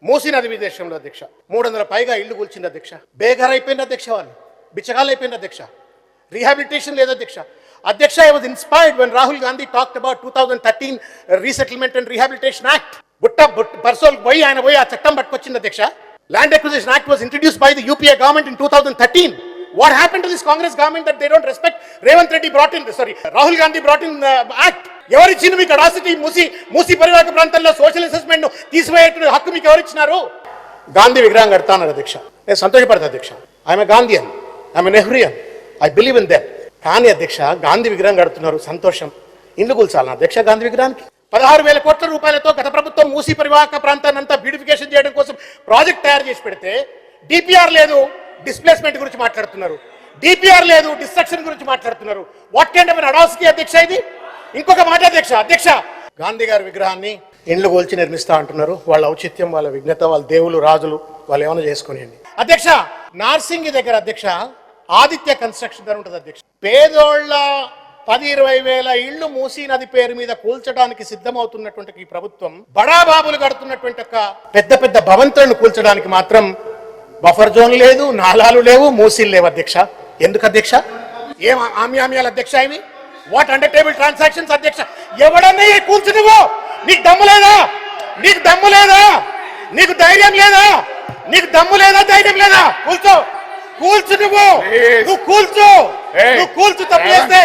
మూసీ నది విదేశంలో అధ్యక్ష 300 పైగా ఇళ్లు కూల్చింది అధ్యక్ష. బేఘర్ అయిపోయింది అధ్యక్ష, వాళ్ళు బిచ్చగాళ్ళు అయిపోయింది అధ్యక్ష. రీహాబిలిటేషన్ లేదు అధ్యక్ష. అధ్యక్ష, I was inspired when Rahul Gandhi talked about 2013 resettlement and rehabilitation act. పర్సోల్ పోయి ఆయన పోయి ఆ చట్టం పట్టుకొచ్చింది అధ్యక్ష. Land acquisition act was introduced by the UPA government in 2013. What happened to this Congress government that they don't respect? Revanth Reddy brought in, Rahul Gandhi brought in act. ఎవరిచ్చింది మీకు audacity? Musi పరివాహక ప్రాంతంలో సోషల్ అసెస్మెంట్ తీసివేయ హక్కు మీకు ఎవరిచ్చినారు? గాంధీ విగ్రహం కడతాను అధ్యక్ష, నేను సంతోషపడతా అధ్యక్ష. I'm Gandhian, I'm Nehruvian, I believe in them. కానీ అధ్యక్ష, గాంధీ విగ్రహం కడుతున్నారు, సంతోషం. ఇండ్లు కూల్చాలన్నా అధ్యక్ష గాంధీ విగ్రహానికి? 16,000 కోట్ల రూపాయలతో గత ప్రభుత్వం మూసీ పరివాహక ప్రాంతాన్ని అంతా బ్యూటిఫికేషన్ చేయడం కోసం ప్రాజెక్ట్ తయారు చేసి పెడితే డిపిఆర్ లేదు, డిస్ప్లేస్మెంట్ గురించి మాట్లాడుతున్నారు. డిపిఆర్ లేదు, డిస్ట్రక్షన్ గురించి మాట్లాడుతున్నారు. వాట్ కైండ్ ఆఫ్ అడాసిటీ అధ్యక్ష ఇది? ఇంకొక మాట అధ్యక్ష, గాంధీ గారి విగ్రహాన్ని ఇండ్లు కూల్చి నిర్మిస్తా అంటున్నారు. వాళ్ళ ఔచిత్యం, వాళ్ళ విఘ్నత, వాళ్ళ దేవులు రాజులు వాళ్ళు ఏమైనా చేసుకునేయండి అధ్యక్ష. నార్సింగి దగ్గర అధ్యక్ష ఆదిత్య కన్స్ట్రక్షన్ దగ్గర ఉంటుంది అధ్యక్ష. పేదోళ్ల 10-20 వేల ఇళ్లు మూసీ నది పేరు మీద కూల్చడానికి సిద్ధమవుతున్నటువంటి ఈ ప్రభుత్వం బడాబాబులు కడుతున్నటువంటి ఒక పెద్ద పెద్ద భవంతులను కూల్చడానికి మాత్రం బఫర్ జోన్ లేదు, నాలాలు లేవు, మూసీలు లేవు అధ్యక్ష. ఎందుకు అధ్యక్ష? ఏం ఆమ్యామ్యాలు అధ్యక్ష ఇవి? వాట్ అండర్ టేబుల్ ట్రాన్సాక్షన్స్ అధ్యక్ష? ఎవడన్నా కూల్చు నువ్వు? నీకు దమ్ము లేదా? నీకు దమ్ము లేదా? నీకు ధైర్యం లేదా? నీకు దమ్ము లేదా, ధైర్యం లేదా? కూల్చు నువ్వు కూల్చు తప్పు చేస్తే